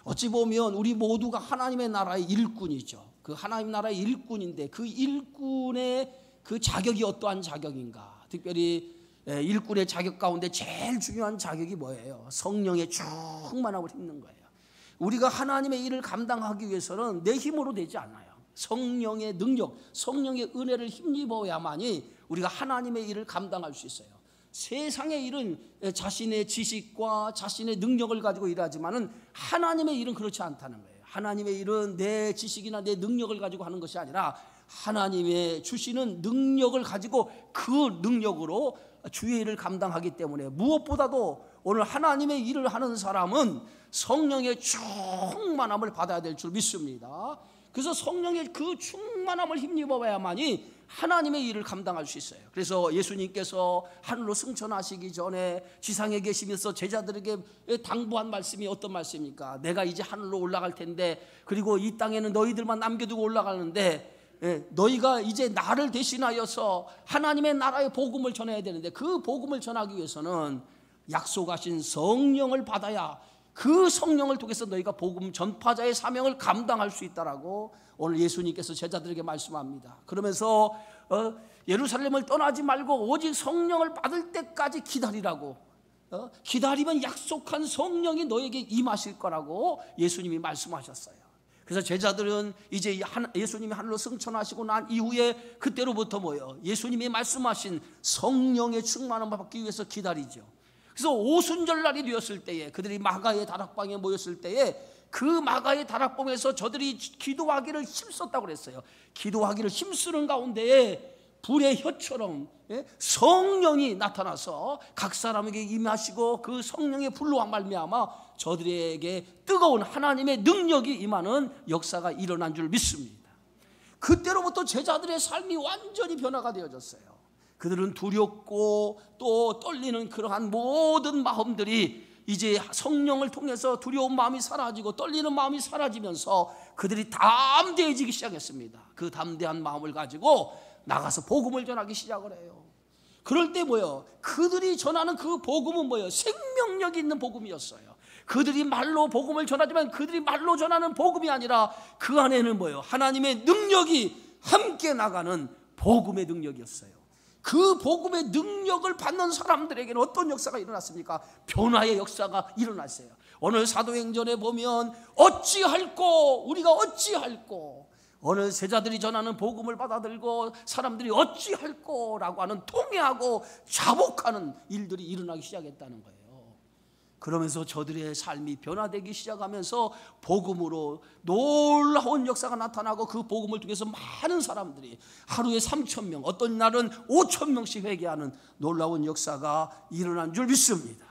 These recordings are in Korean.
어찌 보면 우리 모두가 하나님의 나라의 일꾼이죠. 그 하나님 나라의 일꾼인데 그 일꾼의 그 자격이 어떠한 자격인가? 특별히 일꾼의 자격 가운데 제일 중요한 자격이 뭐예요? 성령의 충만함을 힘는 거예요. 우리가 하나님의 일을 감당하기 위해서는 내 힘으로 되지 않아요. 성령의 능력, 성령의 은혜를 힘입어야만이 우리가 하나님의 일을 감당할 수 있어요. 세상의 일은 자신의 지식과 자신의 능력을 가지고 일하지만은 하나님의 일은 그렇지 않다는 거예요. 하나님의 일은 내 지식이나 내 능력을 가지고 하는 것이 아니라 하나님의 주시는 능력을 가지고 그 능력으로 주의 일을 감당하기 때문에 무엇보다도 오늘 하나님의 일을 하는 사람은 성령의 충만함을 받아야 될 줄 믿습니다. 그래서 성령의 그 충만함을 힘입어야만이 하나님의 일을 감당할 수 있어요. 그래서 예수님께서 하늘로 승천하시기 전에 지상에 계시면서 제자들에게 당부한 말씀이 어떤 말씀입니까? 내가 이제 하늘로 올라갈 텐데, 그리고 이 땅에는 너희들만 남겨두고 올라가는데 너희가 이제 나를 대신하여서 하나님의 나라의 복음을 전해야 되는데, 그 복음을 전하기 위해서는 약속하신 성령을 받아야 그 성령을 통해서 너희가 복음 전파자의 사명을 감당할 수 있다라고 오늘 예수님께서 제자들에게 말씀합니다. 그러면서 예루살렘을 떠나지 말고 오직 성령을 받을 때까지 기다리라고, 기다리면 약속한 성령이 너에게 임하실 거라고 예수님이 말씀하셨어요. 그래서 제자들은 이제 예수님이 하늘로 승천하시고 난 이후에 그때로부터 뭐예요? 예수님이 말씀하신 성령의 충만함을 받기 위해서 기다리죠. 그래서 오순절날이 되었을 때에 그들이 마가의 다락방에 모였을 때에 그 마가의 다락방에서 저들이 기도하기를 힘썼다고 그랬어요. 기도하기를 힘쓰는 가운데에 불의 혀처럼 성령이 나타나서 각 사람에게 임하시고 그 성령의 불로 말미암아 저들에게 뜨거운 하나님의 능력이 임하는 역사가 일어난 줄 믿습니다. 그때로부터 제자들의 삶이 완전히 변화가 되어졌어요. 그들은 두렵고 또 떨리는 그러한 모든 마음들이 이제 성령을 통해서 두려운 마음이 사라지고 떨리는 마음이 사라지면서 그들이 담대해지기 시작했습니다. 그 담대한 마음을 가지고 나가서 복음을 전하기 시작을 해요. 그럴 때 뭐예요? 그들이 전하는 그 복음은 뭐예요? 생명력 있는 복음이었어요. 그들이 말로 복음을 전하지만 그들이 말로 전하는 복음이 아니라 그 안에는 뭐예요? 하나님의 능력이 함께 나가는 복음의 능력이었어요. 그 복음의 능력을 받는 사람들에게는 어떤 역사가 일어났습니까? 변화의 역사가 일어났어요. 오늘 사도행전에 보면 어찌할꼬, 우리가 어찌할꼬, 오늘 제자들이 전하는 복음을 받아들고 사람들이 어찌할꼬라고 하는 통회하고 자복하는 일들이 일어나기 시작했다는 거예요. 그러면서 저들의 삶이 변화되기 시작하면서 복음으로 놀라운 역사가 나타나고 그 복음을 통해서 많은 사람들이 하루에 3,000명, 어떤 날은 5,000명씩 회개하는 놀라운 역사가 일어난 줄 믿습니다.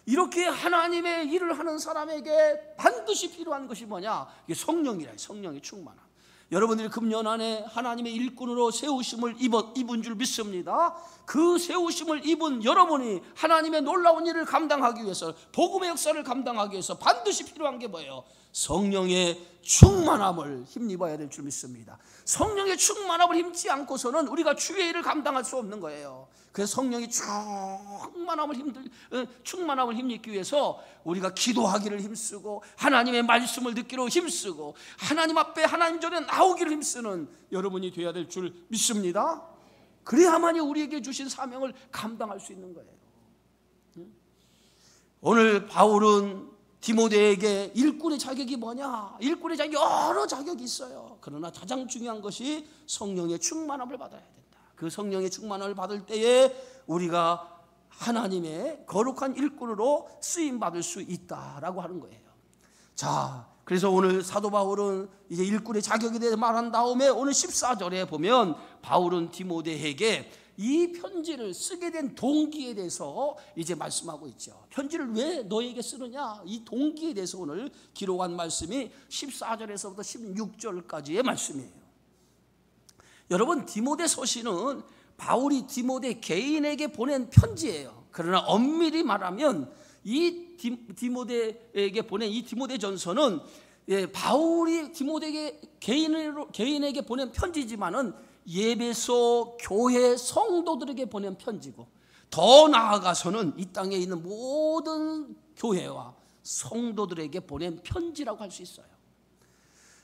이렇게 하나님의 일을 하는 사람에게 반드시 필요한 것이 뭐냐? 이게 성령이라, 성령의 충만함. 여러분들이 금년 안에 하나님의 일꾼으로 세우심을 입은 줄 믿습니다. 그 세우심을 입은 여러분이 하나님의 놀라운 일을 감당하기 위해서, 복음의 역사를 감당하기 위해서 반드시 필요한 게 뭐예요? 성령의 충만함을 힘입어야 될 줄 믿습니다. 성령의 충만함을 힘지 않고서는 우리가 주의 일을 감당할 수 없는 거예요. 그래서 성령의 충만함을 힘입기 위해서 우리가 기도하기를 힘쓰고 하나님의 말씀을 듣기로 힘쓰고 하나님 앞에 하나님 전에 나오기를 힘쓰는 여러분이 되어야 될 줄 믿습니다. 그래야만이 우리에게 주신 사명을 감당할 수 있는 거예요. 오늘 바울은 디모데에게 일꾼의 자격이 뭐냐? 일꾼의 자격이 여러 자격이 있어요. 그러나 가장 중요한 것이 성령의 충만함을 받아야 된다. 그 성령의 충만함을 받을 때에 우리가 하나님의 거룩한 일꾼으로 쓰임받을 수 있다라고 하는 거예요. 자, 그래서 오늘 사도 바울은 이제 일꾼의 자격에 대해 말한 다음에 오늘 14절에 보면 바울은 디모데에게 이 편지를 쓰게 된 동기에 대해서 이제 말씀하고 있죠. 편지를 왜 너에게 쓰느냐? 이 동기에 대해서 오늘 기록한 말씀이 14절에서부터 16절까지의 말씀이에요. 여러분, 디모데 서신은 바울이 디모데 개인에게 보낸 편지예요. 그러나 엄밀히 말하면 이 디모데에게 보낸 이 디모데 전서는 바울이 디모데에게 개인에게 보낸 편지지만은 예배소 교회 성도들에게 보낸 편지고, 더 나아가서는 이 땅에 있는 모든 교회와 성도들에게 보낸 편지라고 할 수 있어요.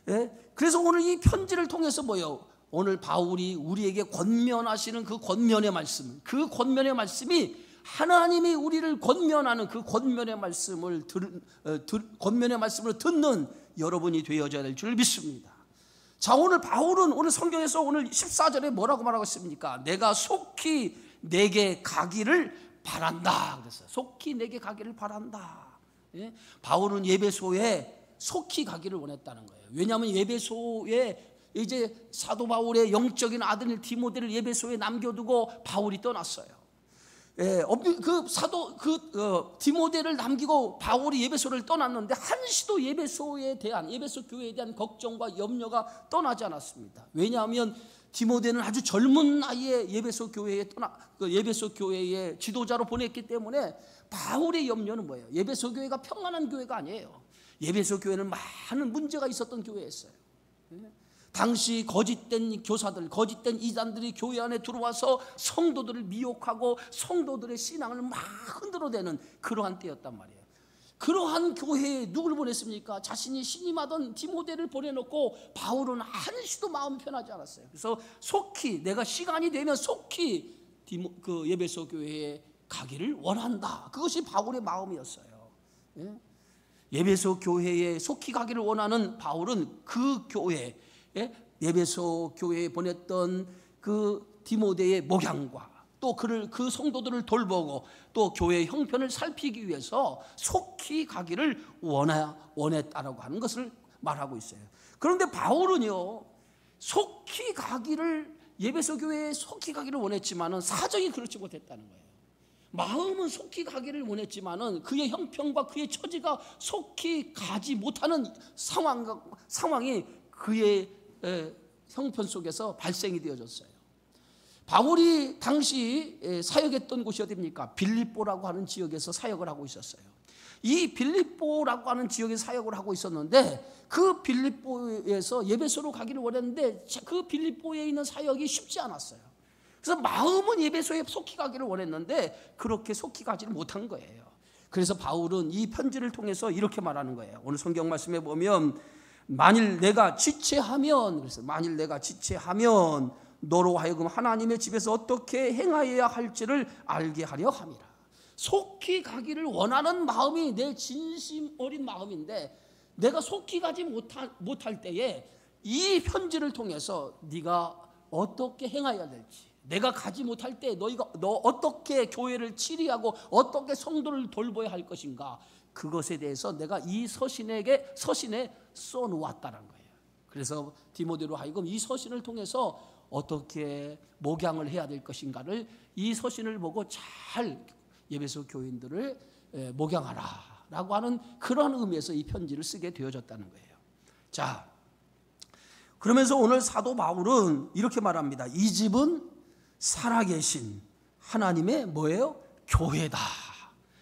예? 그래서 오늘 이 편지를 통해서 뭐요? 오늘 바울이 우리에게 권면하시는 그 권면의 말씀, 그 권면의 말씀이 하나님이 우리를 권면하는 그 권면의 말씀을 권면의 말씀을 듣는 여러분이 되어져야 될 줄 믿습니다. 자, 오늘 바울은 오늘 성경에서 오늘 14절에 뭐라고 말하고 있습니까? 내가 속히 내게 가기를 바란다 그랬어요. 속히 내게 가기를 바란다. 예? 바울은 예배소에 속히 가기를 원했다는 거예요. 왜냐하면 예배소에 이제 사도 바울의 영적인 아들 디모데를 예배소에 남겨두고 바울이 떠났어요. 예, 디모데를 남기고 바울이 예배소를 떠났는데 한시도 예배소 교회에 대한 걱정과 염려가 떠나지 않았습니다. 왜냐하면 디모데는 아주 젊은 나이에 예배소 교회의 지도자로 보냈기 때문에 바울의 염려는 뭐예요? 예배소 교회가 평안한 교회가 아니에요. 예배소 교회는 많은 문제가 있었던 교회였어요. 당시 거짓된 교사들, 거짓된 이단들이 교회 안에 들어와서 성도들을 미혹하고 성도들의 신앙을 막 흔들어대는 그러한 때였단 말이에요. 그러한 교회에 누구를 보냈습니까? 자신이 신임하던 디모데를 보내놓고 바울은 한시도 마음 편하지 않았어요. 그래서 속히 내가 시간이 되면 속히 그 예배소 교회에 가기를 원한다. 그것이 바울의 마음이었어요. 예? 예배소 교회에 속히 가기를 원하는 바울은 그 교회, 예배소 교회에 보냈던 그 디모데의 목양과 또 그 성도들을 돌보고 또 교회의 형편을 살피기 위해서 속히 가기를 원했다라고 하는 것을 말하고 있어요. 그런데 바울은요, 속히 가기를 예배소 교회에 속히 가기를 원했지만은 사정이 그렇지 못했다는 거예요. 마음은 속히 가기를 원했지만은 그의 형편과 그의 처지가 속히 가지 못하는 상황이 그의 형편 속에서 발생이 되어졌어요. 바울이 당시 사역했던 곳이 어디입니까? 빌립보라고 하는 지역에서 사역을 하고 있었어요. 이 빌립보라고 하는 지역에 사역을 하고 있었는데 그 빌립보에서 예배소로 가기를 원했는데 그 빌립보에 있는 사역이 쉽지 않았어요. 그래서 마음은 예배소에 속히 가기를 원했는데 그렇게 속히 가지를 못한 거예요. 그래서 바울은 이 편지를 통해서 이렇게 말하는 거예요. 오늘 성경 말씀에 보면 만일 내가 지체하면 너로 하여금 하나님의 집에서 어떻게 행하여야 할지를 알게 하려 함이라. 속히 가기를 원하는 마음이 내 진심 어린 마음인데 내가 속히 가지 못할 때에 이 편지를 통해서 네가 어떻게 행해야 될지, 내가 가지 못할 때 너 어떻게 교회를 치리하고 어떻게 성도를 돌봐야 할 것인가, 그것에 대해서 내가 이 서신에 써놓았다는 거예요. 그래서 디모데로 하여금 이 서신을 통해서 어떻게 목양을 해야 될 것인가를 이 서신을 보고 잘 예배소 교인들을 목양하라라고 하는 그런 의미에서 이 편지를 쓰게 되어졌다는 거예요. 자, 그러면서 오늘 사도 바울은 이렇게 말합니다. 이 집은 살아계신 하나님의 뭐예요? 교회다.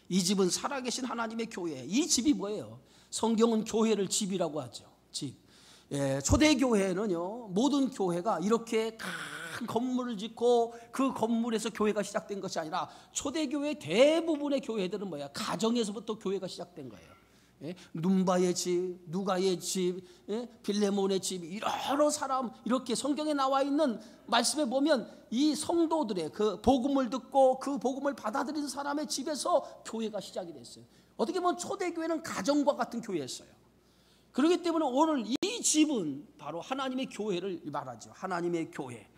이 집은 살아계신 하나님의 교회. 이 집이 뭐예요? 성경은 교회를 집이라고 하죠. 집. 초대교회는요, 모든 교회가 이렇게 큰 건물을 짓고 그 건물에서 교회가 시작된 것이 아니라 초대교회 대부분의 교회들은 뭐야? 가정에서부터 교회가 시작된 거예요. 눈바의 집, 누가의 집, 빌레몬의 집, 여러 사람, 이렇게 성경에 나와 있는 말씀에 보면 이 성도들의 그 복음을 듣고 그 복음을 받아들인 사람의 집에서 교회가 시작이 됐어요. 어떻게 보면 초대교회는 가정과 같은 교회였어요. 그렇기 때문에 오늘 이 집은 바로 하나님의 교회를 말하죠. 하나님의 교회.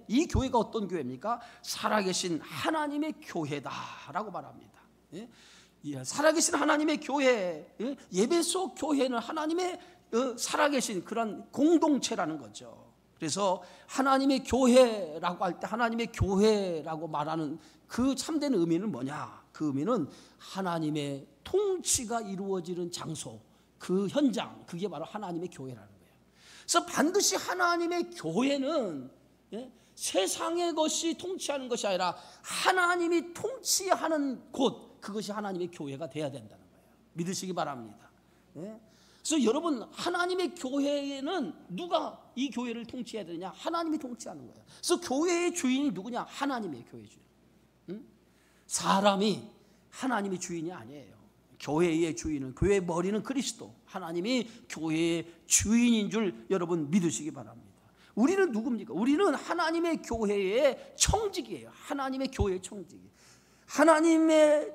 이 교회가 어떤 교회입니까? 살아계신 하나님의 교회다라고 말합니다. 살아계신 하나님의 교회, 예배소 교회는 하나님의 살아계신 그런 공동체라는 거죠. 그래서 하나님의 교회라고 할 때 하나님의 교회라고 말하는 그 참된 의미는 뭐냐? 그 의미는 하나님의 통치가 이루어지는 장소, 그 현장, 그게 바로 하나님의 교회라는 거예요. 그래서 반드시 하나님의 교회는 세상의 것이 통치하는 것이 아니라 하나님이 통치하는 곳, 그것이 하나님의 교회가 돼야 된다는 거예요. 믿으시기 바랍니다. 그래서 여러분, 하나님의 교회에는 누가 이 교회를 통치해야 되느냐? 하나님이 통치하는 거예요. 그래서 교회의 주인이 누구냐? 하나님의 교회 주인. 사람이 하나님의 주인이 아니에요. 교회의 주인은, 교회의 머리는 그리스도, 하나님이 교회의 주인인 줄 여러분 믿으시기 바랍니다. 우리는 누굽니까? 우리는 하나님의 교회의 청직이에요. 하나님의 교회의 청직이. 하나님의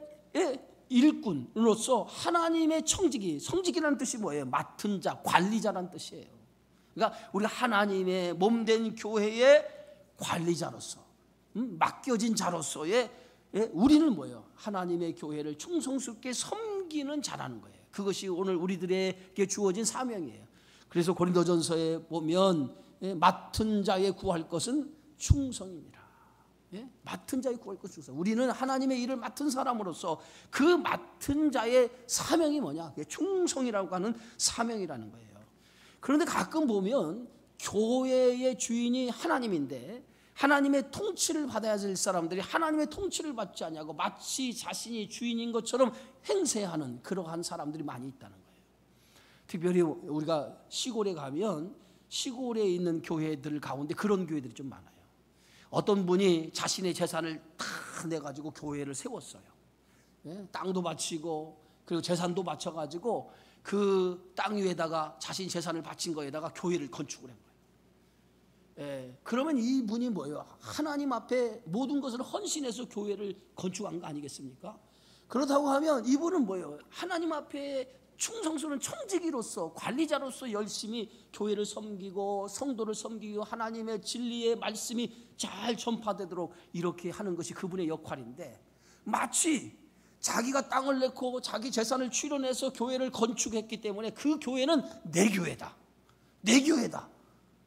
일꾼으로서 하나님의 청직이, 성직이라는 뜻이 뭐예요? 맡은 자, 관리자라는 뜻이에요. 그러니까 우리가 하나님의 몸된 교회의 관리자로서, 맡겨진 자로서의 우리는 뭐예요? 하나님의 교회를 충성스럽게 섬기는 자라는 거예요. 그것이 오늘 우리들에게 주어진 사명이에요. 그래서 고린도전서에 보면 맡은 자에 구할 것은 충성이니라. 맡은 자에 구할 것은 충성. 우리는 하나님의 일을 맡은 사람으로서 그 맡은 자의 사명이 뭐냐? 충성이라고 하는 사명이라는 거예요. 그런데 가끔 보면 교회의 주인이 하나님인데 하나님의 통치를 받아야 될 사람들이 하나님의 통치를 받지 않냐고 마치 자신이 주인인 것처럼 행세하는 그러한 사람들이 많이 있다는 거예요. 특별히 우리가 시골에 가면 시골에 있는 교회들 가운데 그런 교회들이 좀 많아요. 어떤 분이 자신의 재산을 다 내가지고 교회를 세웠어요. 땅도 바치고 그리고 재산도 바쳐가지고 그 땅 위에다가 자신 재산을 바친 거에다가 교회를 건축을 한 거예요. 그러면 이분이 뭐예요? 하나님 앞에 모든 것을 헌신해서 교회를 건축한 거 아니겠습니까? 그렇다고 하면 이분은 뭐예요? 하나님 앞에 충성스러운 청지기로서, 관리자로서 열심히 교회를 섬기고 성도를 섬기고 하나님의 진리의 말씀이 잘 전파되도록 이렇게 하는 것이 그분의 역할인데, 마치 자기가 땅을 내고 자기 재산을 출연해서 교회를 건축했기 때문에 그 교회는 내 교회다, 내 교회다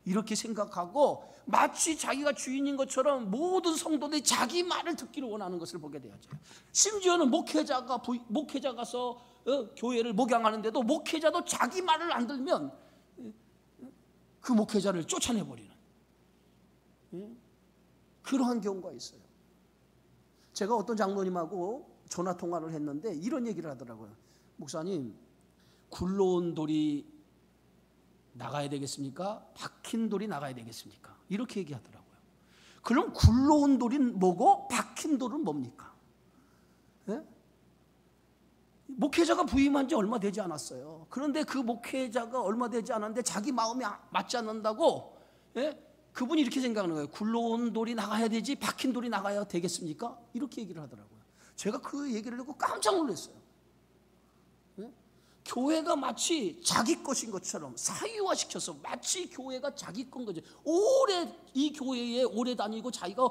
이렇게 생각하고 마치 자기가 주인인 것처럼 모든 성도들이 자기 말을 듣기를 원하는 것을 보게 되었죠. 심지어는 목회자가서 교회를 목양하는데도 목회자도 자기 말을 안 들면 그 목회자를 쫓아내버리는 그러한 경우가 있어요. 제가 어떤 장로님하고 전화 통화를 했는데 이런 얘기를 하더라고요. 목사님, 굴러온 돌이 나가야 되겠습니까? 박힌 돌이 나가야 되겠습니까? 이렇게 얘기하더라고요. 그럼 굴러온 돌이 뭐고 박힌 돌은 뭡니까? 목회자가 부임한 지 얼마 되지 않았어요. 그런데 그 목회자가 얼마 되지 않았는데 자기 마음이 맞지 않는다고 그분이 이렇게 생각하는 거예요. 굴러온 돌이 나가야 되지 박힌 돌이 나가야 되겠습니까? 이렇게 얘기를 하더라고요. 제가 그 얘기를 듣고 깜짝 놀랐어요. 교회가 마치 자기 것인 것처럼 사유화시켜서 마치 교회가 자기 건 거죠. 오래 이 교회에 오래 다니고 자기가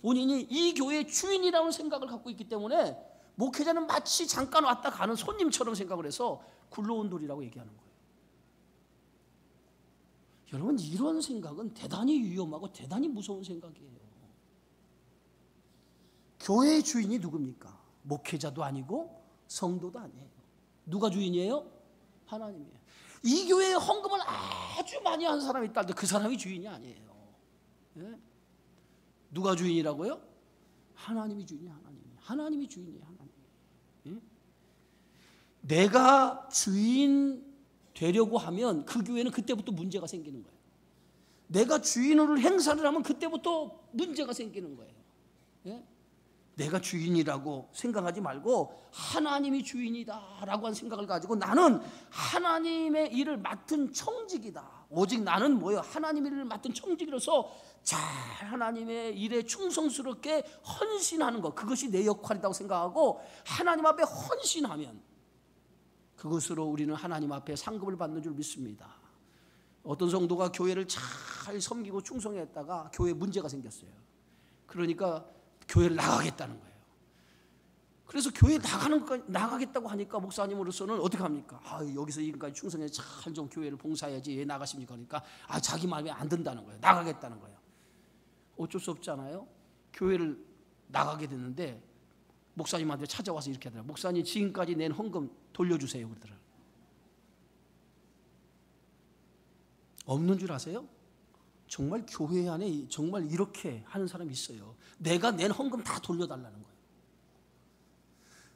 본인이 이 교회의 주인이라는 생각을 갖고 있기 때문에 목회자는 마치 잠깐 왔다 가는 손님처럼 생각을 해서 굴러온 돌이라고 얘기하는 거예요. 여러분, 이런 생각은 대단히 위험하고 대단히 무서운 생각이에요. 교회의 주인이 누굽니까? 목회자도 아니고 성도도 아니에요. 누가 주인이에요? 하나님이에요. 이 교회에 헌금을 아주 많이 한 사람이 있다는데 그 사람이 주인이 아니에요. 누가 주인이라고요? 하나님이 주인이에요. 하나님이 주인이에요. 하나님. 내가 주인 되려고 하면 그 교회는 그때부터 문제가 생기는 거예요. 내가 주인으로 행사를 하면 그때부터 문제가 생기는 거예요. 내가 주인이라고 생각하지 말고 하나님이 주인이다라고 하는 생각을 가지고 나는 하나님의 일을 맡은 청직이다. 오직 나는 뭐예요? 하나님의 일을 맡은 청직이로서 잘 하나님의 일에 충성스럽게 헌신하는 것, 그것이 내 역할이라고 생각하고 하나님 앞에 헌신하면 그것으로 우리는 하나님 앞에 상급을 받는 줄 믿습니다. 어떤 성도가 교회를 잘 섬기고 충성했다가 교회에 문제가 생겼어요. 그러니까 교회를 나가겠다는 거예요. 그래서 교회 나가겠다고 하니까 목사님으로서는 어떻게 합니까? 여기서 지금까지 충성해 잘 좀 교회를 봉사해야지 왜 나가십니까? 그러니까 자기 마음에 안 든다는 거예요. 나가겠다는 거예요. 어쩔 수 없잖아요. 교회를 나가게 됐는데 목사님한테 찾아와서 이렇게 하더라고요. 목사님, 지금까지 낸 헌금 돌려주세요. 그러더라고요. 없는 줄 아세요? 정말 교회 안에 정말 이렇게 하는 사람이 있어요. 내가 낸 헌금 다 돌려달라는 거예요.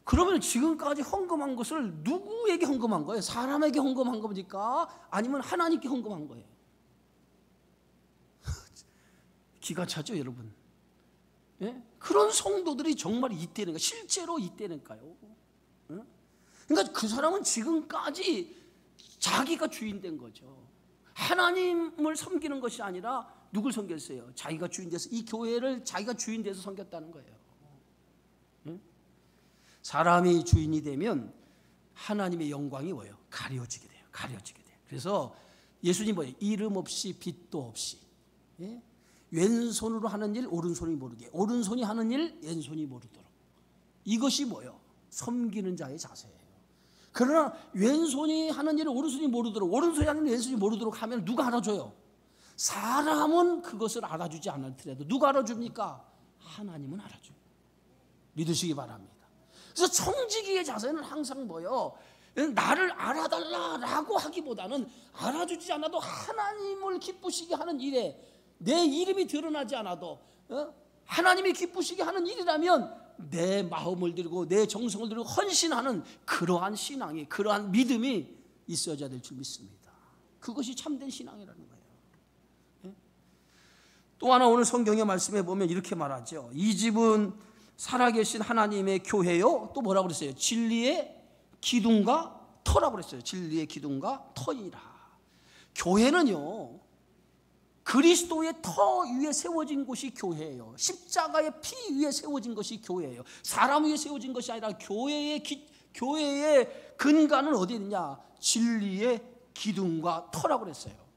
그러면 지금까지 헌금한 것을 누구에게 헌금한 거예요? 사람에게 헌금한 겁니까? 아니면 하나님께 헌금한 거예요? 기가 차죠, 여러분? 그런 성도들이 정말 있다는 거예요. 실제로 있다니까요. 그러니까 그 사람은 지금까지 자기가 주인 된 거죠. 하나님을 섬기는 것이 아니라 누굴 섬겼어요? 자기가 주인 돼서 이 교회를 자기가 주인 돼서 섬겼다는 거예요. 사람이 주인이 되면 하나님의 영광이 뭐예요? 가려지게 돼요. 가려지게 돼요. 그래서 예수님 뭐예요? 이름 없이 빛도 없이, 예? 왼손으로 하는 일 오른손이 모르게, 오른손이 하는 일 왼손이 모르도록. 이것이 뭐예요? 섬기는 자의 자세예요. 그러나 왼손이 하는 일을 오른손이 모르도록, 오른손이 하는 일 왼손이 모르도록 하면 누가 알아줘요? 사람은 그것을 알아주지 않을지라도 누가 알아줍니까? 하나님은 알아줘요. 믿으시기 바랍니다. 그래서 청지기의 자세는 항상 뭐예요? 나를 알아달라라고 하기보다는 알아주지 않아도 하나님을 기쁘시게 하는 일에, 내 이름이 드러나지 않아도 하나님이 기쁘시게 하는 일이라면 내 마음을 들고 내 정성을 들고 헌신하는 그러한 신앙이, 그러한 믿음이 있어야 될 줄 믿습니다. 그것이 참된 신앙이라는 거예요. 또 하나 오늘 성경의 말씀에 보면 이렇게 말하죠. 이 집은 살아계신 하나님의 교회요. 또 뭐라고 그랬어요? 진리의 기둥과 터라고 그랬어요. 진리의 기둥과 터이라. 교회는요, 그리스도의 터 위에 세워진 곳이 교회예요. 십자가의 피 위에 세워진 것이 교회예요. 사람 위에 세워진 것이 아니라 교회의 근간은 어디 있느냐? 진리의 기둥과 터라고 그랬어요.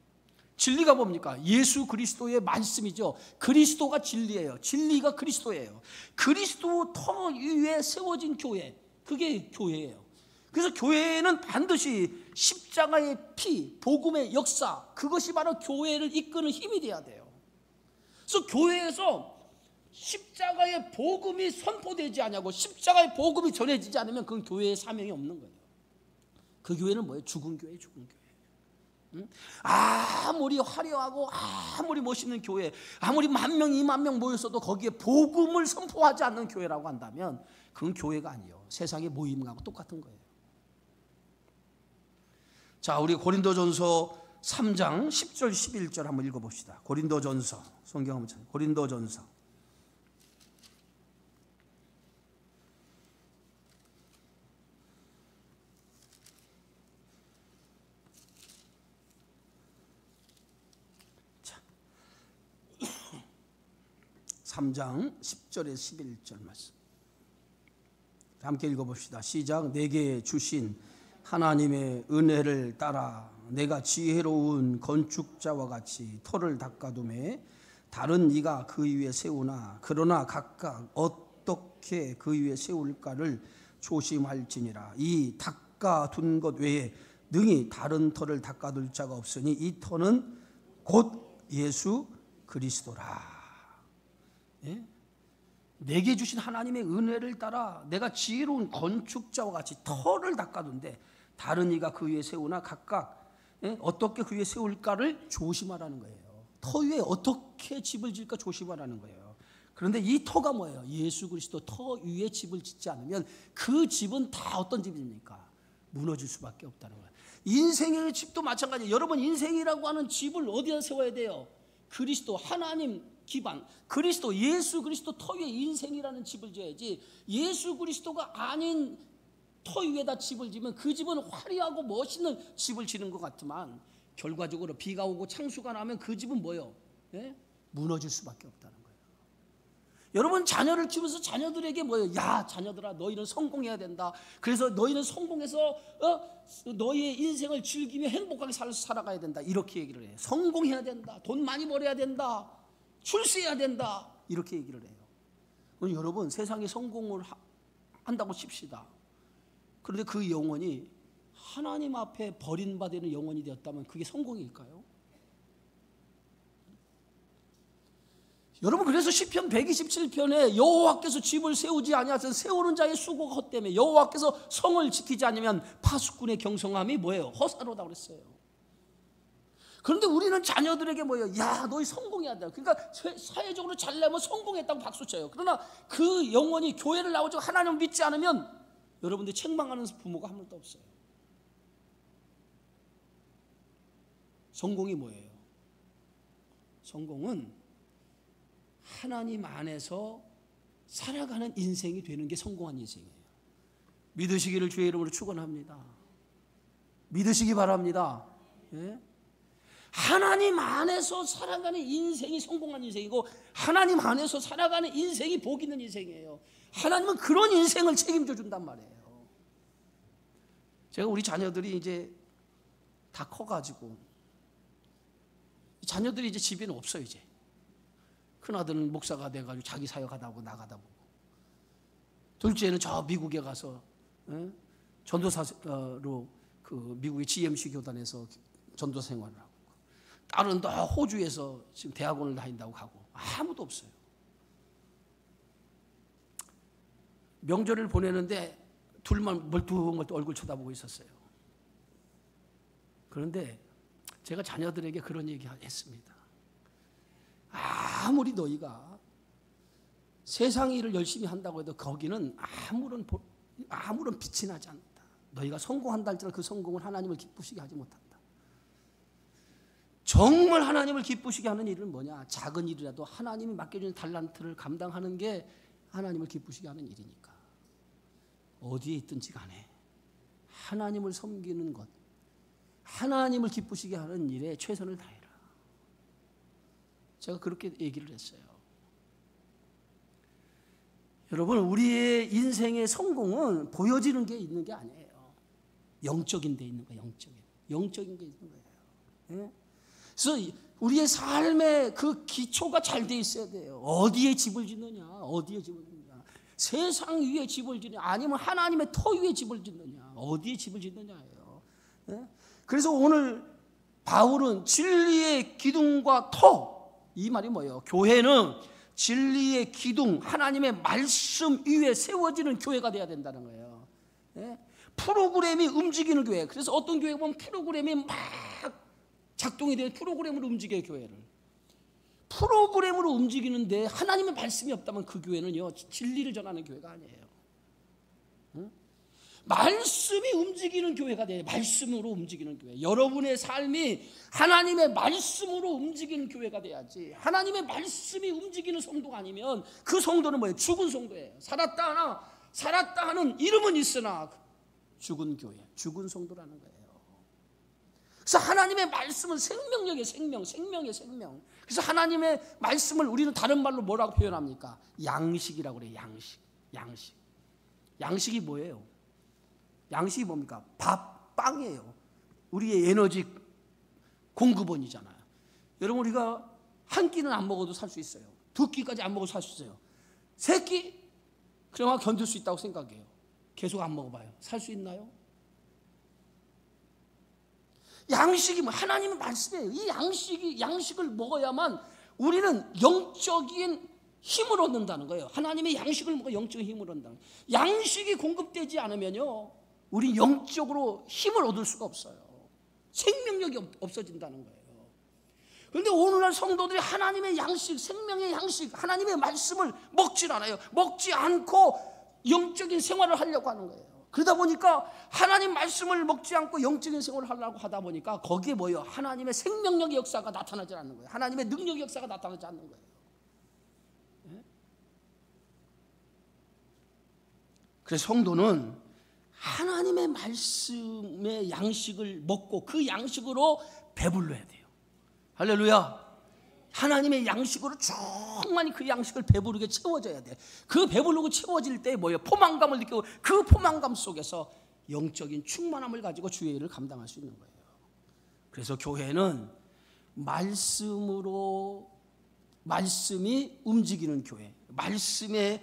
진리가 뭡니까? 예수 그리스도의 말씀이죠. 그리스도가 진리예요. 진리가 그리스도예요. 그리스도 터 위에 세워진 교회, 그게 교회예요. 그래서 교회는 반드시 십자가의 피, 복음의 역사, 그것이 바로 교회를 이끄는 힘이 돼야 돼요. 그래서 교회에서 십자가의 복음이 선포되지 않냐고, 십자가의 복음이 전해지지 않으면 그건 교회의 사명이 없는 거예요. 그 교회는 뭐예요? 죽은 교회예요. 죽은 교회. 아무리 화려하고 아무리 멋있는 교회, 아무리 10,000명, 20,000명 모였어도 거기에 복음을 선포하지 않는 교회라고 한다면 그건 교회가 아니에요. 세상의 모임하고 똑같은 거예요. 자, 우리 고린도전서 3장 10절 11절 한번 읽어봅시다. 고린도전서, 성경 한번 찾아요. 고린도전서. 자, 3장 10절에 11절 말씀. 함께 읽어봅시다. 시작. 내게 주신 하나님의 은혜를 따라 내가 지혜로운 건축자와 같이 터를 닦아두매 다른 이가 그 위에 세우나 그러나 각각 어떻게 그 위에 세울까를 조심할지니라. 이 닦아둔 것 외에 능히 다른 터를 닦아둘 자가 없으니 이 터는 곧 예수 그리스도라. 예? 내게 주신 하나님의 은혜를 따라 내가 지혜로운 건축자와 같이 터를 닦아둔데 다른 이가 그 위에 세우나 각각 어떻게 그 위에 세울까를 조심하라는 거예요. 터 위에 어떻게 집을 지을까 조심하라는 거예요. 그런데 이 터가 뭐예요? 예수 그리스도 터 위에 집을 짓지 않으면 그 집은 다 어떤 집입니까? 무너질 수밖에 없다는 거예요. 인생의 집도 마찬가지예요. 여러분, 인생이라고 하는 집을 어디다 세워야 돼요? 그리스도, 하나님 기반, 그리스도, 예수 그리스도 터 위에 인생이라는 집을 지어야지, 예수 그리스도가 아닌 터 위에다 집을 지면 그 집은 화려하고 멋있는 집을 지는 것 같지만 결과적으로 비가 오고 창수가 나면 그 집은 뭐예요? 예? 무너질 수밖에 없다는 거예요. 여러분, 자녀를 키우면서 자녀들에게 뭐예요? 야, 자녀들아, 너희는 성공해야 된다. 그래서 너희는 성공해서 너희의 인생을 즐기며 행복하게 살아가야 된다. 이렇게 얘기를 해요. 성공해야 된다. 돈 많이 벌어야 된다. 출세해야 된다. 이렇게 얘기를 해요. 오늘 여러분, 세상에 성공을 한다고 칩시다. 그런데 그 영혼이 하나님 앞에 버림받는 영혼이 되었다면 그게 성공일까요? 여러분, 그래서 시편 127편에 여호와께서 집을 세우지 아니하셔서 세우는 자의 수고가 헛되며 여호와께서 성을 지키지 않으면 파수꾼의 경성함이 뭐예요? 허사로다 그랬어요. 그런데 우리는 자녀들에게 뭐예요? 야, 너희 성공해야 돼. 그러니까 사회적으로 잘나면 성공했다고 박수쳐요. 그러나 그 영혼이 교회를 나오고 하나님을 믿지 않으면 여러분들 책망하는 부모가 한 명도 없어요. 성공이 뭐예요? 성공은 하나님 안에서 살아가는 인생이 되는 게 성공한 인생이에요. 믿으시기를 주의 이름으로 축원합니다. 믿으시기 바랍니다. 예? 하나님 안에서 살아가는 인생이 성공한 인생이고 하나님 안에서 살아가는 인생이 복 있는 인생이에요. 하나님은 그런 인생을 책임져 준단 말이에요. 제가 우리 자녀들이 이제 다 커가지고 자녀들이 이제 집에는 없어요. 이제 큰아들은 목사가 돼가지고 자기 사역하다 보고 나가다 보고, 둘째는 저 미국에 가서 전도사로 그 미국의 GMC 교단에서 전도 생활을 하고, 딸은 또 호주에서 지금 대학원을 다닌다고 가고, 아무도 없어요. 명절을 보내는데 둘만 멀뚱멀뚱 얼굴 쳐다보고 있었어요. 그런데 제가 자녀들에게 그런 얘기 했습니다. 아무리 너희가 세상 일을 열심히 한다고 해도 거기는 아무런 빛이 나지 않는다. 너희가 성공한다 할지라도 그 성공은 하나님을 기쁘시게 하지 못한다. 정말 하나님을 기쁘시게 하는 일은 뭐냐? 작은 일이라도 하나님이 맡겨주는 달란트를 감당하는 게 하나님을 기쁘시게 하는 일이니까 어디에 있든지 간에 하나님을 섬기는 것, 하나님을 기쁘시게 하는 일에 최선을 다해라. 제가 그렇게 얘기를 했어요. 여러분, 우리의 인생의 성공은 보여지는 게 있는 게 아니에요. 영적인 데 있는 거예요. 영적인 게 있는 거예요. 예? 그래서 우리의 삶의 그 기초가 잘 돼 있어야 돼요. 어디에 집을 짓느냐, 어디에 집을 짓느냐. 세상 위에 집을 짓느냐, 아니면 하나님의 터 위에 집을 짓느냐, 어디에 집을 짓느냐예요. 예? 그래서 오늘 바울은 진리의 기둥과 터, 이 말이 뭐예요? 교회는 진리의 기둥, 하나님의 말씀 위에 세워지는 교회가 돼야 된다는 거예요. 예? 프로그램이 움직이는 교회. 그래서 어떤 교회 보면 프로그램이 막 작동이 되는 프로그램으로 움직여요. 교회를 프로그램으로 움직이는데 하나님의 말씀이 없다면 그 교회는요, 진리를 전하는 교회가 아니에요. 응? 말씀이 움직이는 교회가 돼요. 말씀으로 움직이는 교회. 여러분의 삶이 하나님의 말씀으로 움직이는 교회가 돼야지, 하나님의 말씀이 움직이는 성도가 아니면 그 성도는 뭐예요? 죽은 성도예요. 살았다 하는 이름은 있으나 죽은 교회, 죽은 성도라는 거예요. 그래서 하나님의 말씀은 생명력의 생명의 생명. 그래서 하나님의 말씀을 우리는 다른 말로 뭐라고 표현합니까? 양식이라고 그래요. 양식이 뭐예요? 양식이 뭡니까? 밥, 빵이에요. 우리의 에너지 공급원이잖아요. 여러분, 우리가 한 끼는 안 먹어도 살 수 있어요. 두 끼까지 안 먹어도 살 수 있어요. 세 끼? 그러면 견딜 수 있다고 생각해요. 계속 안 먹어봐요. 살 수 있나요? 양식이 뭐 하나님의 말씀이에요. 이 양식을 먹어야만 우리는 영적인 힘을 얻는다는 거예요. 하나님의 양식을 먹어 영적인 힘을 얻는다는 거예요. 양식이 공급되지 않으면요, 우리 영적으로 힘을 얻을 수가 없어요. 생명력이 없어진다는 거예요. 그런데 오늘날 성도들이 하나님의 양식, 생명의 양식, 하나님의 말씀을 먹질 않아요. 먹지 않고 영적인 생활을 하려고 하는 거예요. 그러다 보니까 하나님 말씀을 먹지 않고 영적인 생활을 하려고 하다 보니까 거기에 뭐예요? 하나님의 생명력의 역사가 나타나지 않는 거예요. 하나님의 능력의 역사가 나타나지 않는 거예요. 네? 그래서 성도는 하나님의 말씀의 양식을 먹고 그 양식으로 배불러야 돼요. 할렐루야. 하나님의 양식으로 충만히 그 양식을 배부르게 채워져야 돼. 그 배부르고 채워질 때 뭐예요? 포만감을 느끼고 그 포만감 속에서 영적인 충만함을 가지고 주의 일을 감당할 수 있는 거예요. 그래서 교회는 말씀이 움직이는 교회, 말씀이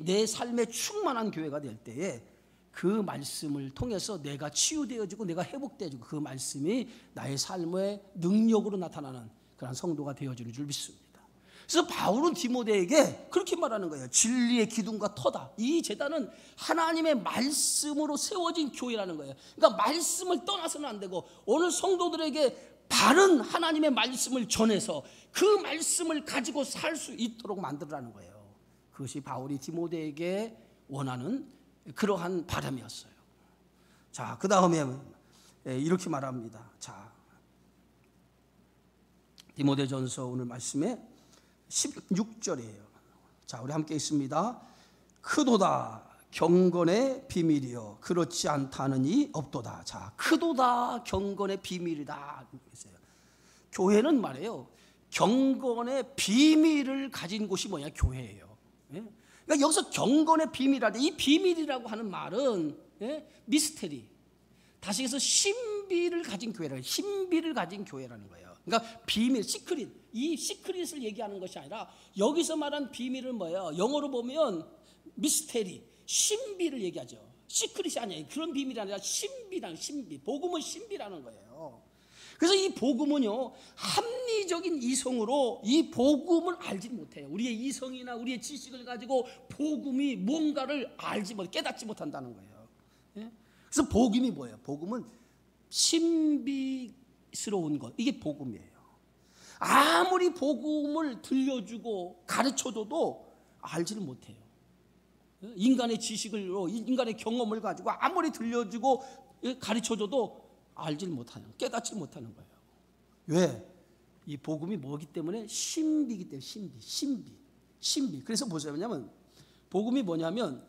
내 삶에 충만한 교회가 될 때에 그 말씀을 통해서 내가 치유되어지고 내가 회복되어지고 그 말씀이 나의 삶의 능력으로 나타나는 그런 성도가 되어지는 줄 믿습니다. 그래서 바울은 디모데에게 그렇게 말하는 거예요. 진리의 기둥과 터다. 이 제단은 하나님의 말씀으로 세워진 교회라는 거예요. 그러니까 말씀을 떠나서는 안 되고 오늘 성도들에게 바른 하나님의 말씀을 전해서 그 말씀을 가지고 살 수 있도록 만들라는 거예요. 그것이 바울이 디모데에게 원하는 그러한 바람이었어요. 자, 그 다음에 이렇게 말합니다. 자, 디모데전서 오늘 말씀에 16절이에요. 자, 우리 함께 읽습니다. 크도다 경건의 비밀이요 그렇지 않다는 이 없도다. 자, 크도다 경건의 비밀이다. 교회는 말이에요, 경건의 비밀을 가진 곳이 뭐냐? 교회예요. 그러니까 여기서 경건의 비밀이라는데, 이 비밀이라고 하는 말은 미스테리, 다시 해서 신비를 가진 교회라는, 신비를 가진 교회라는 거예요. 그러니까 비밀, 시크릿, 이 시크릿을 얘기하는 것이 아니라 여기서 말한 비밀은 뭐예요? 영어로 보면 미스테리, 신비를 얘기하죠. 시크릿이 아니에요. 그런 비밀이 아니라 신비라는, 신비, 복음은 신비라는 거예요. 그래서 이 복음은요, 합리적인 이성으로 이 복음을 알지 못해요. 우리의 이성이나 우리의 지식을 가지고 복음이 뭔가를 알지 못, 깨닫지 못한다는 거예요. 그래서 복음이 뭐예요? 복음은 신비스러운 것, 이게 복음이에요. 아무리 복음을 들려주고 가르쳐줘도 알지를 못해요. 인간의 지식으로, 인간의 경험을 가지고 아무리 들려주고 가르쳐줘도 알지를 못하는, 깨닫지 못하는 거예요. 왜? 이 복음이 뭐기 때문에? 신비이기 때문에. 신비. 그래서 뭐냐면, 복음이 뭐냐면,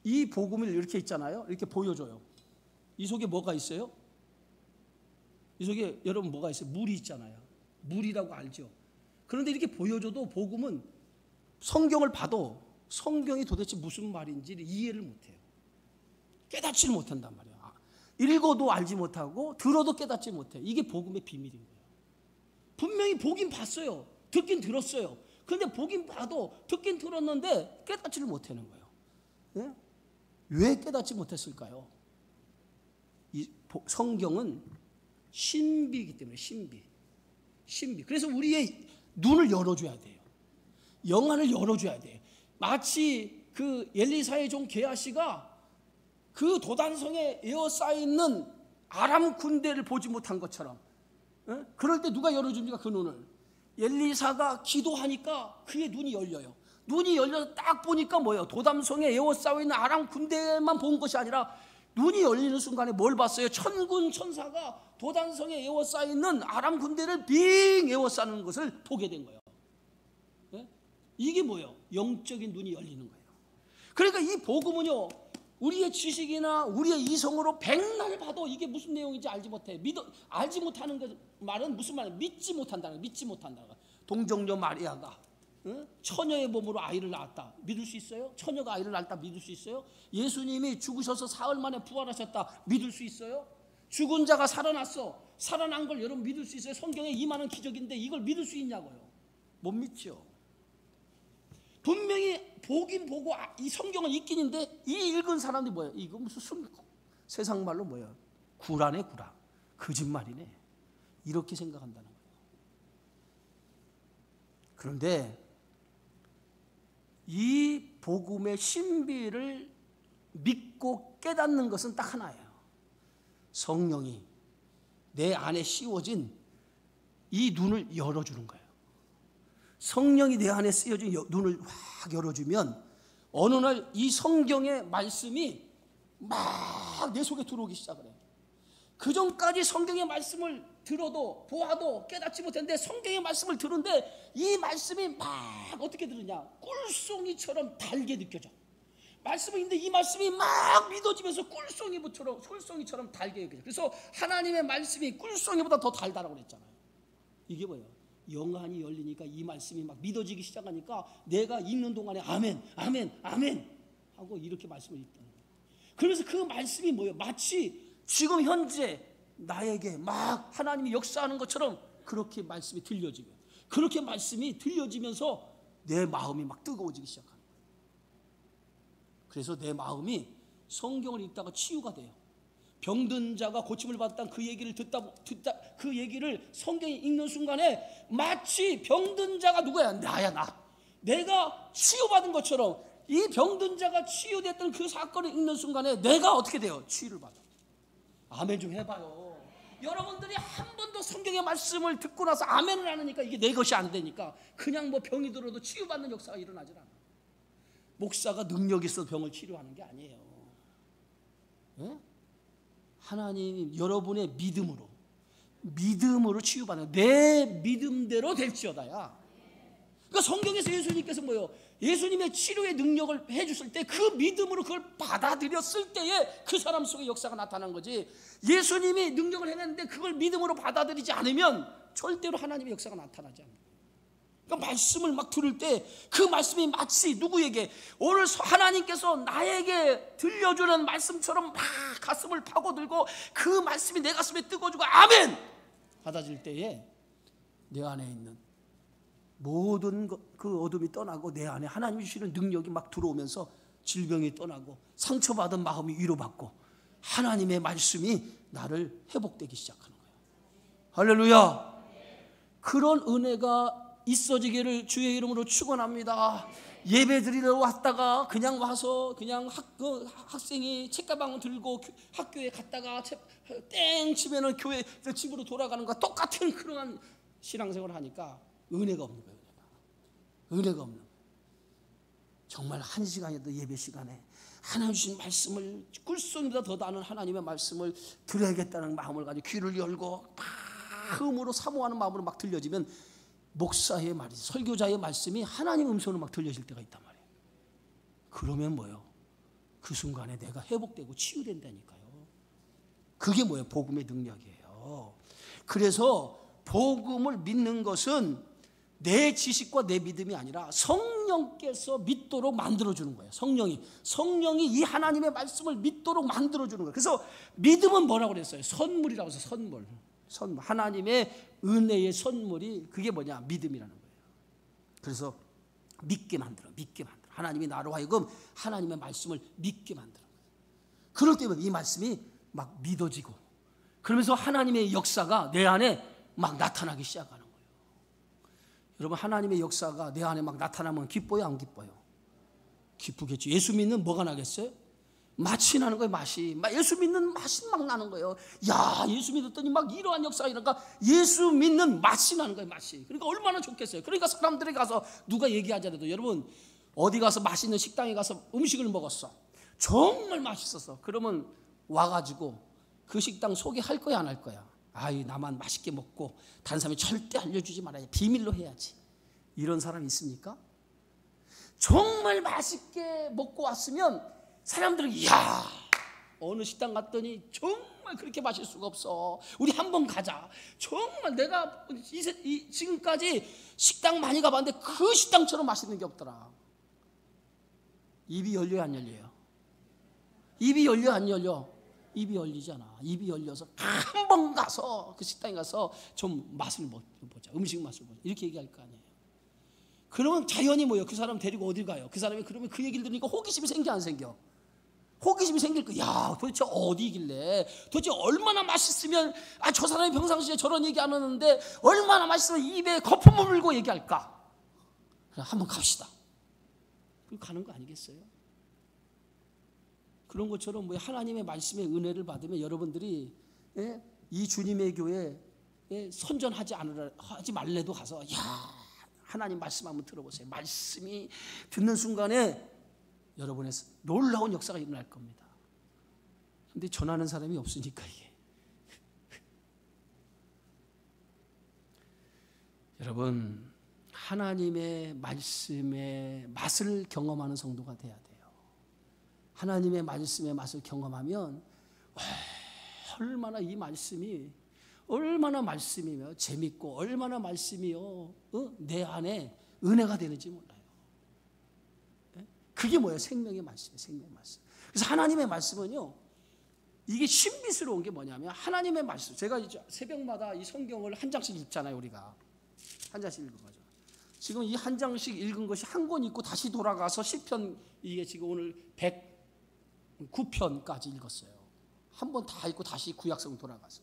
이 복음을 이렇게 있잖아요. 이렇게 보여줘요. 이 속에 뭐가 있어요? 이 속에 여러분 뭐가 있어요? 물이 있잖아요. 물이라고 알죠. 그런데 이렇게 보여줘도 복음은, 성경을 봐도 성경이 도대체 무슨 말인지를 이해를 못해요. 깨닫지를 못한단 말이에요. 읽어도 알지 못하고 들어도 깨닫지 못해요. 이게 복음의 비밀인 거예요. 분명히 보긴 봤어요. 듣긴 들었어요. 그런데 보긴 봐도, 듣긴 들었는데 깨닫지를 못하는 거예요. 네? 왜 깨닫지 못했을까요? 이 성경은 신비이기 때문에. 신비. 그래서 우리의 눈을 열어줘야 돼요. 영안을 열어줘야 돼요. 마치 그 엘리사의 종 게하시가 그 도단성에 에워싸여있는 아람 군대를 보지 못한 것처럼, 그럴 때 누가 열어줍니까? 그 눈을. 엘리사가 기도하니까 그의 눈이 열려요. 눈이 열려서 딱 보니까 뭐예요? 도단성에 에워싸여있는 아람 군대만 본 것이 아니라 눈이 열리는 순간에 뭘 봤어요? 천군 천사가 도단성에 에워싸여있는 아람 군대를 빙 에워싸는 것을 보게 된 거예요. 이게 뭐예요? 영적인 눈이 열리는 거예요. 그러니까 이 복음은요, 우리의 지식이나 우리의 이성으로 백날 봐도 이게 무슨 내용인지 알지 못해. 알지 못하는 것 말은 무슨 말이에요? 믿지 못한다는 거예요. 믿지 못한다는 거예요. 동정녀 마리아가 처녀의 몸으로 아이를 낳았다. 믿을 수 있어요? 처녀가 아이를 낳았다. 믿을 수 있어요? 예수님이 죽으셔서 사흘 만에 부활하셨다. 믿을 수 있어요? 죽은 자가 살아났어. 살아난 걸 여러분 믿을 수 있어요? 성경에 임하는 기적인데 이걸 믿을 수 있냐고요? 못 믿죠. 분명히 보긴 보고 이 성경은 있긴 있는데, 이 읽은 사람들이 뭐예요? 이거 무슨 세상 말로 뭐예요? 구라네, 구라. 거짓말이네. 이렇게 생각한다는 거예요. 그런데 이 복음의 신비를 믿고 깨닫는 것은 딱 하나예요. 성령이 내 안에 씌워진 이 눈을 열어주는 거예요. 성령이 내 안에 쓰여진 눈을 확 열어주면 어느 날 이 성경의 말씀이 막 내 속에 들어오기 시작을 해요. 그 전까지 성경의 말씀을 들어도 보아도 깨닫지 못했는데, 성경의 말씀을 들은데 이 말씀이 막 어떻게 들으냐? 꿀송이처럼 달게 느껴져. 말씀이 있는데 이 말씀이 막 믿어지면서 꿀송이처럼 달게 느껴져. 그래서 하나님의 말씀이 꿀송이보다 더 달다라고 그랬잖아요. 이게 뭐예요? 영안이 열리니까 이 말씀이 막 믿어지기 시작하니까 내가 읽는 동안에 아멘, 아멘, 아멘 하고 이렇게 말씀을 읽다는 거예요. 그래서 그 말씀이 뭐예요? 마치 지금 현재 나에게 막 하나님이 역사하는 것처럼 그렇게 말씀이 들려지고, 그렇게 말씀이 들려지면서 내 마음이 막 뜨거워지기 시작하는 거예요. 그래서 내 마음이 성경을 읽다가 치유가 돼요. 병든 자가 고침을 받았다는 그 얘기를 듣다 그 얘기를 성경에 읽는 순간에 마치 병든 자가 누구야? 나야, 나. 내가 치유받은 것처럼 이 병든 자가 치유됐던 그 사건을 읽는 순간에 내가 어떻게 돼요? 치유를 받아. 아멘 좀 해봐요. 여러분들이 한 번도 성경의 말씀을 듣고 나서 아멘을 안 하니까 이게 내 것이 안 되니까 그냥 뭐 병이 들어도 치유받는 역사가 일어나질 않아. 목사가 능력 있어서 병을 치료하는 게 아니에요. 네? 하나님 여러분의 믿음으로 치유받는, 내 믿음대로 될지어다야. 그러니까 성경에서 예수님께서 뭐요? 예수님의 치료의 능력을 해주실 때 그 믿음으로 그걸 받아들였을 때에 그 사람 속에 역사가 나타난 거지. 예수님이 능력을 해냈는데 그걸 믿음으로 받아들이지 않으면 절대로 하나님의 역사가 나타나지 않아요. 그러니까 말씀을 막 들을 때 그 말씀이 마치 누구에게 오늘 하나님께서 나에게 들려주는 말씀처럼 막 가슴을 파고들고 그 말씀이 내 가슴에 뜨거워지고 아멘 받아질 때에 내 안에 있는 모든 그 어둠이 떠나고 내 안에 하나님이 주시는 능력이 막 들어오면서 질병이 떠나고 상처받은 마음이 위로받고 하나님의 말씀이 나를 회복되기 시작하는 거예요. 할렐루야. 그런 은혜가 있어지기를 주의 이름으로 축원합니다. 예배 드리러 왔다가 그냥 와서 그냥 학생이 책가방을 들고 학교에 갔다가 땡 치면은 교회 집으로 돌아가는 것과 똑같은 그러한 신앙생활을 하니까 은혜가 없는 거예요. 은혜가 없는 거예요. 정말 한 시간이라도 예배 시간에 하나님 주신 말씀을 꿀송이보다 더 나는 하나님의 말씀을 들어야겠다는 마음을 가지고 귀를 열고 마음으로 사모하는 마음으로 막 들려지면 목사의 말이 설교자의 말씀이 하나님의 음성으로 막 들려질 때가 있단 말이에요. 그러면 뭐예요? 그 순간에 내가 회복되고 치유된다니까요. 그게 뭐예요? 복음의 능력이에요. 그래서 복음을 믿는 것은 내 지식과 내 믿음이 아니라 성령께서 믿도록 만들어주는 거예요. 성령이 이 하나님의 말씀을 믿도록 만들어주는 거예요. 그래서 믿음은 뭐라고 그랬어요? 선물이라고 해서 선물. 하나님의 은혜의 선물이 그게 뭐냐? 믿음이라는 거예요. 그래서 믿게 만들어. 하나님이 나로 하여금 하나님의 말씀을 믿게 만들어. 그럴 때면 이 말씀이 막 믿어지고 그러면서 하나님의 역사가 내 안에 막 나타나기 시작하는 거예요. 여러분, 하나님의 역사가 내 안에 막 나타나면 기뻐요, 안 기뻐요? 기쁘겠죠. 예수 믿는 뭐가 나겠어요? 맛이 나는 거예요. 맛이. 예수 믿는 맛이 막 나는 거예요. 야, 예수 믿었더니 막 이러한 역사가 일어나니까 예수 믿는 맛이 나는 거예요. 맛이. 그러니까 얼마나 좋겠어요. 그러니까 사람들이 가서 누가 얘기하자라도 여러분 어디 가서 맛있는 식당에 가서 음식을 먹었어. 정말 맛있었어. 그러면 와가지고 그 식당 소개할 거야, 안 할 거야? 아이, 나만 맛있게 먹고 다른 사람이 절대 알려주지 말아야 비밀로 해야지. 이런 사람 있습니까? 정말 맛있게 먹고 왔으면 사람들은 야, 어느 식당 갔더니 정말 그렇게 마실 수가 없어. 우리 한번 가자. 정말 내가 지금까지 식당 많이 가봤는데 그 식당처럼 맛있는 게 없더라. 입이 열려요, 안 열려요? 입이 열려, 안 열려? 입이 열리잖아. 입이 열려서 한 번 가서 그 식당에 가서 좀 맛을 보자. 음식 맛을 보자. 이렇게 얘기할 거 아니에요. 그러면 자연히 뭐예요? 그 사람 데리고 어딜 가요? 그 사람이 그러면 그 얘기를 들으니까 호기심이 생겨, 안 생겨? 호기심이 생길 거야. 야, 도대체 어디길래? 도대체 얼마나 맛있으면 저 사람이 평상시에 저런 얘기 안 하는데 얼마나 맛있으면 입에 거품을 물고 얘기할까? 그래, 한번 갑시다. 그리고 가는 거 아니겠어요? 그런 것처럼 뭐 하나님의 말씀의 은혜를 받으면 여러분들이 이 주님의 교회에 선전하지 말래도 가서 야, 하나님 말씀 한번 들어보세요. 말씀이 듣는 순간에 여러분의 놀라운 역사가 일어날 겁니다. 근데 전하는 사람이 없으니까 이게. 여러분, 하나님의 말씀의 맛을 경험하는 성도가 돼야 돼요. 하나님의 말씀의 맛을 경험하면 얼마나 이 말씀이 얼마나 말씀이며 재밌고 얼마나 말씀이요 내 안에 은혜가 되는지 몰라요. 그게 뭐예요? 생명의 말씀이에요. 생명의 말씀. 그래서 하나님의 말씀은요, 이게 신비스러운 게 뭐냐면 하나님의 말씀. 제가 이제 새벽마다 이 성경을 한 장씩 읽잖아요. 우리가 한 장씩 읽은 거죠. 지금 이 한 장씩 읽은 것이 한 권 읽고 다시 돌아가서 시편, 이게 지금 오늘 109편까지 읽었어요. 한 번 다 읽고 다시 구약성 돌아가서.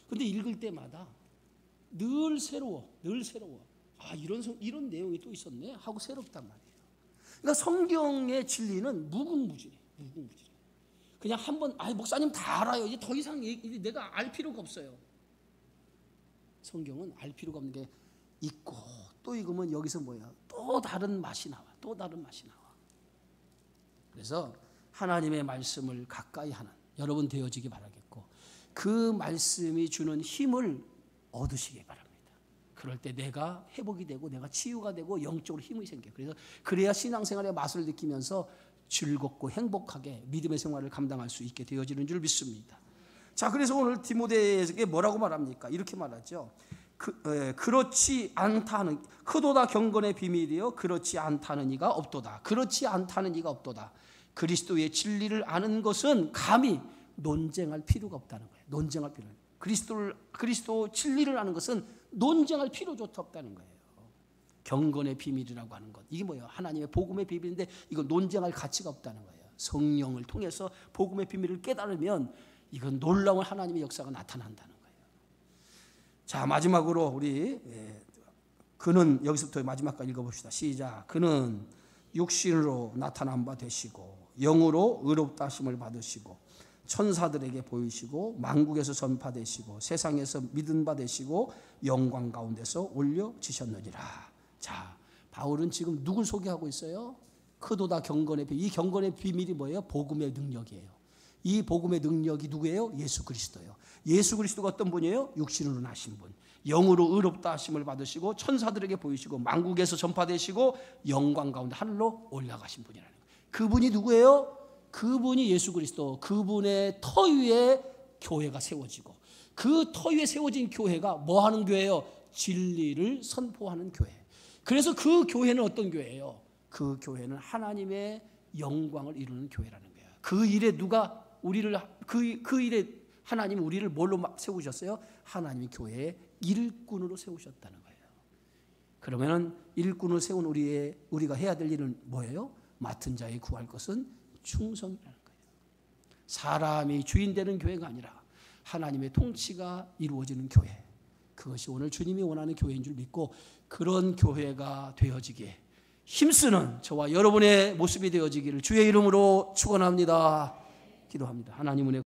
근데 읽을 때마다 늘 새로워. 이런 내용이 또 있었네 하고 새롭단 말이에요. 그러니까 성경의 진리는 무궁무진해요. 그냥 한번 목사님 다 알아요. 이제 더 이상 내가 알 필요가 없어요. 성경은 알 필요가 없는 게 있고 또 읽으면 여기서 뭐야? 또 다른 맛이 나와. 그래서 하나님의 말씀을 가까이 하는 여러분 되어지기 바라겠고 그 말씀이 주는 힘을 얻으시기 바랍니다. 그 그럴 때 내가 회복이 되고 내가 치유가 되고 영적으로 힘이 생겨요. 그래서 그래야 신앙생활의 맛을 느끼면서 즐겁고 행복하게 믿음의 생활을 감당할 수 있게 되어지는 줄 믿습니다. 자, 그래서 오늘 디모데에게 뭐라고 말합니까? 이렇게 말하죠. 그렇지 않다는, 크도다 경건의 비밀이요 그렇지 않다는 이가 없도다. 그렇지 않다는 이가 없도다. 그리스도의 진리를 아는 것은 감히 논쟁할 필요가 없다는 거예요. 논쟁할 필요. 그리스도 진리를 아는 것은 논쟁할 필요조차 없다는 거예요. 경건의 비밀이라고 하는 것. 이게 뭐예요? 하나님의 복음의 비밀인데 이거 논쟁할 가치가 없다는 거예요. 성령을 통해서 복음의 비밀을 깨달으면 이건 놀라운 하나님의 역사가 나타난다는 거예요. 자, 마지막으로 우리 그는 여기서부터 마지막까지 읽어봅시다. 시작. 그는 육신으로 나타난 바 되시고 영으로 의롭다 하심을 받으시고 천사들에게 보이시고 만국에서 전파되시고 세상에서 믿은 바 되시고 영광 가운데서 올려지셨느니라. 자, 바울은 지금 누굴 소개하고 있어요? 크도다 경건의 비밀. 이 경건의 비밀이 뭐예요? 복음의 능력이에요. 이 복음의 능력이 누구예요? 예수 그리스도예요. 예수 그리스도가 어떤 분이에요? 육신으로 나신 분. 영으로 의롭다 하심을 받으시고 천사들에게 보이시고 만국에서 전파되시고 영광 가운데 하늘로 올라가신 분이라는 거예요. 그분이 누구예요? 그분이 예수 그리스도. 그분의 터 위에 교회가 세워지고 그 터 위에 세워진 교회가 뭐 하는 교회예요? 진리를 선포하는 교회. 그래서 그 교회는 어떤 교회예요? 그 교회는 하나님의 영광을 이루는 교회라는 거예요. 그 일에 누가 우리를 그 일에 하나님이 우리를 뭘로 세우셨어요? 하나님이 교회의 일꾼으로 세우셨다는 거예요. 그러면은 일꾼을 세운 우리가 해야 될 일은 뭐예요? 맡은 자에 구할 것은 충성이라는 거예요. 사람이 주인 되는 교회가 아니라 하나님의 통치가 이루어지는 교회. 그것이 오늘 주님이 원하는 교회인 줄 믿고 그런 교회가 되어지기에 힘쓰는 저와 여러분의 모습이 되어지기를 주의 이름으로 축원합니다. 기도합니다. 하나님 은혜